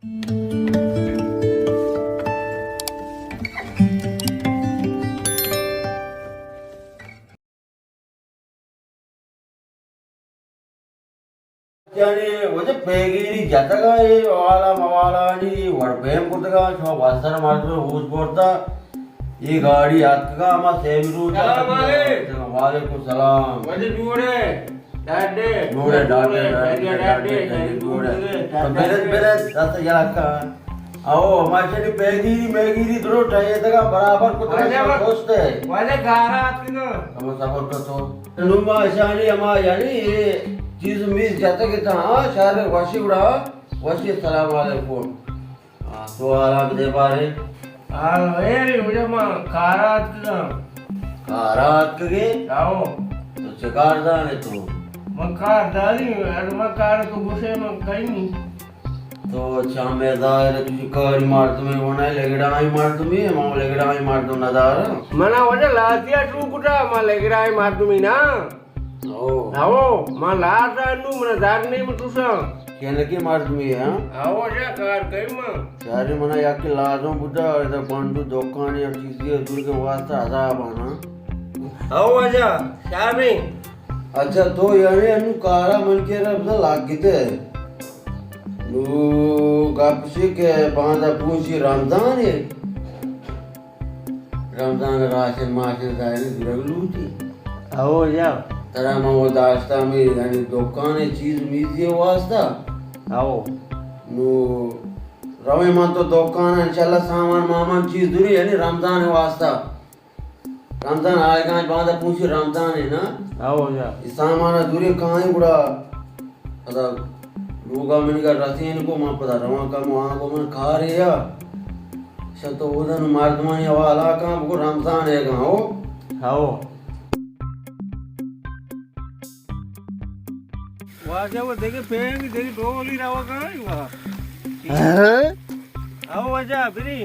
Yani वजह पेगिरी जाता का ये वाला नहीं वर्बेम करता का शो वास्तर मार्ग में हुज पड़ता ये गाड़ी आत्का हमा सेमरू वालेकुम सलाम वजह जोड़े डाडे बेरे रात यार का आओ हमारे पेगिरी दरो टाइए तक बराबर को दोस्ते वजह गारात को हम सफर को तो नुमा शानी हमा यानी ये चीज मिस जाता कि हाँ शार वाशी उड़ा वाशी सलाम वालेकुम तो आराम दे पारे रे मुझे मां कारात के आओ तो शिकार दाने तो मकार दानी अरे मकार को गुस्से में कहीं नहीं तो चामेदार तुझी कारी मार तुम्हें होना है लेगड़ाई मार तुम्हें मां लेगड़ाई मार तुम नदार मना वजह लातिया टू कुटा मां लेगड़ाई मार तुम्हें ना आओ मां लाता नु मना दार नहीं में तुसा कहने की मार तुम्हें हां आओ जा कार कई मां यारे मना याके लाजो बुड्ढा और इधर बंडू दुकान या चीज़ें दूर के वास्ते आजाब आना आओ आजा शामी अच्छा तो यानी अनु कारा मन के रब से लाग गए नु गापसी के बांधा पूछी रमजान है रमजान राशन माशन दायरे दुरगलू थी आओ जा तरह में वो दास्ता में यानी दुकान है चीज मीजिए वास्ता आओ नु रवे मान तो दुकान है इंशाल्लाह सामान मामान चीज दूरी यानी रमजान है वास्ता रमजान आएगा बांधा पूछी रमजान है ना आओ जा इस सामान दूरी कहाँ ही बुरा पता लोगा मन का रसी इनको मां पता रवा का वहां को मन खा रहे या तो उधर मर्दमानी वाला कहां को रमजान है कहां हो आओ वाजा वो देखे फेंग देखे डोली रहा कहां है आओ वाजा फिरी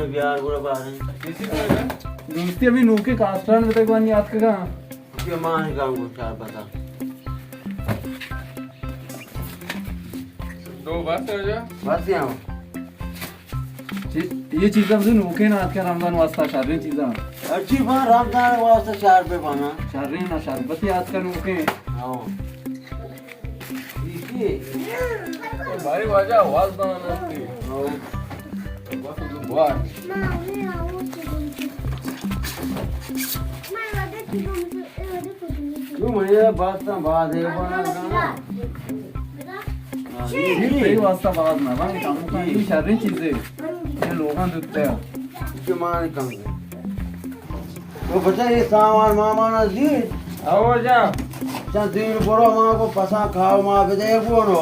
प्यार पूरा बाहर दोस्ती अभी नूके कास्टर्न बता कौन याद का ये मां है काम को चार बता दो बात हो जा बस यहां ये चीज़ अब नूके ना आज का रमजान वास्ता शादी चीज़ा अच्छी बात रमजान वास्ते 4 रुपए पाना शादी ना शादी बस आज का नूके आओ ये भारी वाजा आवाज बनाना थी आओ बस तो बात तू मुझे बात है बना गाना ये वास्ता बात ना बन काम का ये शादी चीज़ें ये लोगों देते हैं के मान कम तो बच्चा ये सामान मामा ना जी आओ जा चल दिन बड़ो मां को पसा खाओ मां पे दे बोनो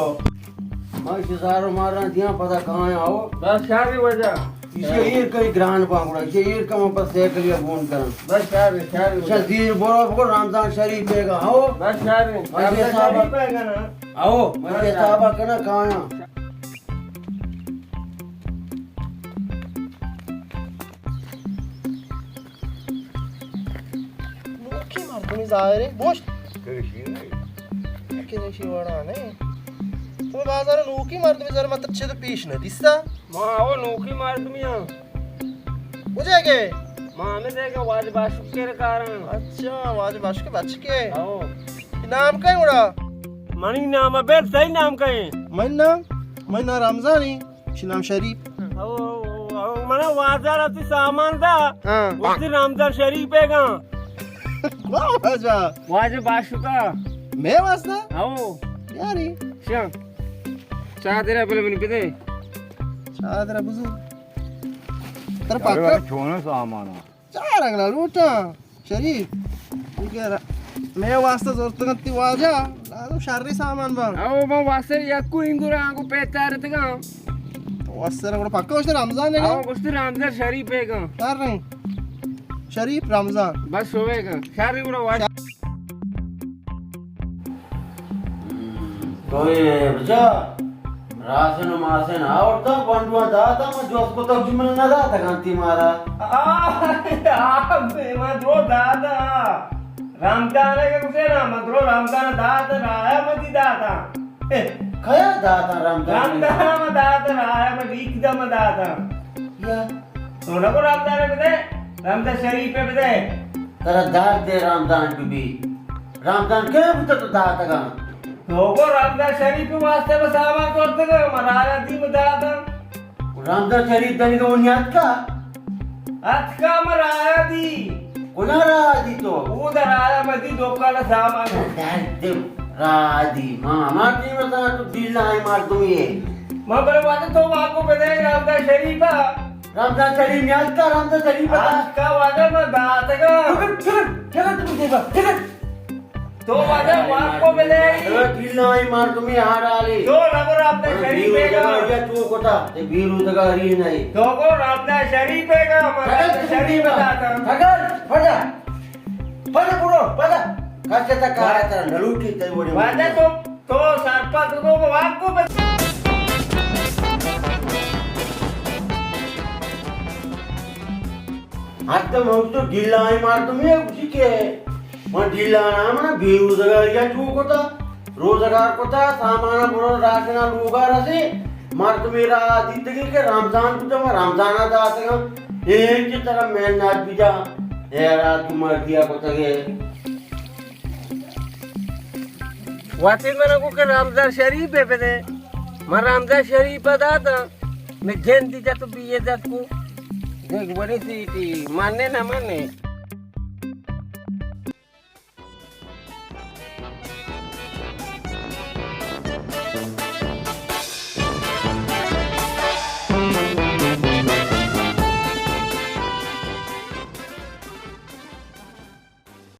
मां सिसारो मारना दिया पता कहां है आओ बस शादी वजह इसे ये कई ग्रांड पांगड़ा ये का मैं बस एक लिया फोन कर बस शादी चल दिन बड़ो को रमजान शरीफ पेगा आओ बस शादी मजे साहब पेगा ना आओ मजे साहब कना कहां है तुम्ही जाय रे बोश केशी वडा नाही तुम्ही बाजार नोकी मार तुम्ही जरा मात्र छेद पीश न दिसता मां आओ नोकी मार तुम यहां बुझे के मां हमें देगा वाज बाशु के कारण अच्छा वाज बाश के बच के आओ नाम काय उडा मनी नाम अबे सही नाम काय मैना रमजानी नाम शरीफ आओ मना वाजार अति सामान था हां उसी रमजान शरीफ है का वाज बाशु का मैं वास्ता आओ यारी श्याम चाह तेरा पहले मैंने पीते चाह तेरा बुझू तेरा पक्का छोना सामान चाह रंगला लूटा शरीफ क्या मैं वास्ता जरूरत नती वाजा लादो शारी सामान बा आओ मैं वासे याकू इंगुरा आंगू पेता रहते का वास्ता रा पक्का वस्ते रमजान है आओ वस्ते रमजान शरीफ है का यार नहीं शरीफ रमजान बस होएगा शारी उड़ा वाट तो ये बच्चा राशन मासन आवडता बंडवा दाता मग जोस को तब जिमन ना दाता कांती मारा मधुरो दादा रामदान का कुछ ना मधुरो रामदान दादा राया मती दादा खया दाता रामदान रामदान दादा राया मती एकदम दादा या तो नको रामदान पे दे रामदान शरीफ पे दे तेरा दात दे रामदान भी रामदान के बुत तो दाता का तो रामदान शरीफ के वास्ते में सामान करते का मराया दी में दादा रामदान शरीफ दनी को उन्यात का आज का मराया दी कोणा रादी तो उधर आया मती दोकान सामान दात रादी मामा ती मता तो दिल नाही मार तुम्ही ये मैं बोले वाले तो आपको पता है रामदान शरीफ रामदान शरीफ न्यात का रामदान शरीफ आज का वाले में दात का ठेका तुम्ही देखा तो वाले आपको पता है दिल नाही मार तुम्ही हाड आले तो नको रामदान शरीफ है का चूक होता ते बिरू तगा री नाही तो को रामदान शरीफ है का रामदान शरीफ बताता ठगल पडा पडा पुरो पडा कशाचा काय तर नलुटी ते वडे वाले तो सरपंच को आपको आता मग तो ढिल्ला आहे मार तुम्ही ठीक आहे मग ढिल्ला ना म्हणा बेरोजगार या चूक होता रोजगार कोता सामान बरोबर राशना लोगार असे मार तुम्ही जिंदगी के रमजान को जब रमजान आता का एक की तरह मैं नाच भी जा ये रात तुम्हार दिया को तगे वातिल में नको के रामदान शरीफ है पे मैं रामदान शरीफ बताता मैं घेन दी जा तो भी ये जात को देख बड़ी सी मानने ना माने